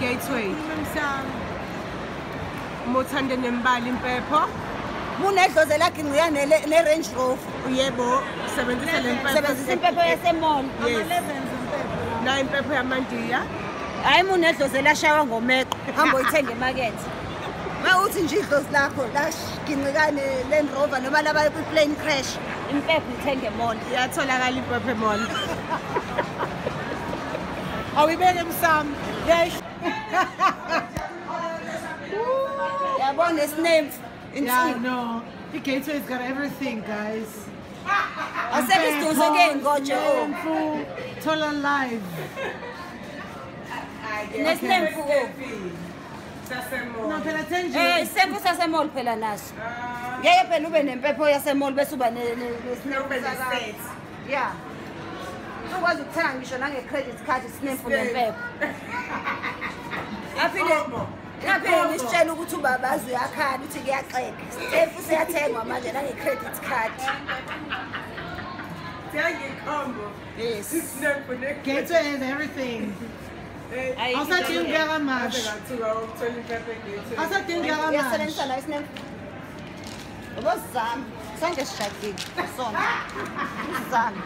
Gateway. Mothande nembali impepho. Munedloze lakhe ngiya ne Range Rover. Yebo, sebenzisa le impepho. Sebenzisa impepho yasemall. Yes. Na impepho yamandiya. Hayi munedloze lashawa ngomeqo. Hamba uyithenge emakethe. Mawuthi nje idlozi lakho laginqikane Land Rover noma laba plane crash. Impepho ithenge mall. Iyatholakala impepho mall. Awuyibeke msamo. Yes. Yabona isiname. Yeah, no. The Gateway's got everything, guys. Asebistuzo ke ngojo. Tola live. Nesiname fuko. No, phela Thenjiwe. Isembu sasemall phela naso. Ngeke phela ube nempepho yasemall bese uba nesiname set. Yeah. Ukwazi ukuthenga ngisho nange credit card isiname nempepho. Yaphinde ngisitshela ukuthi ubabazi uyakhala uthi kuyaxeka. Sefu siyathengwa manje nange credit card. Yes. Gateway has everything. Awusadingi garage. Awusadingi garage. Yasebenzisa la isiname. Ubozama. Sonke sishadile. Sonke. Uzama.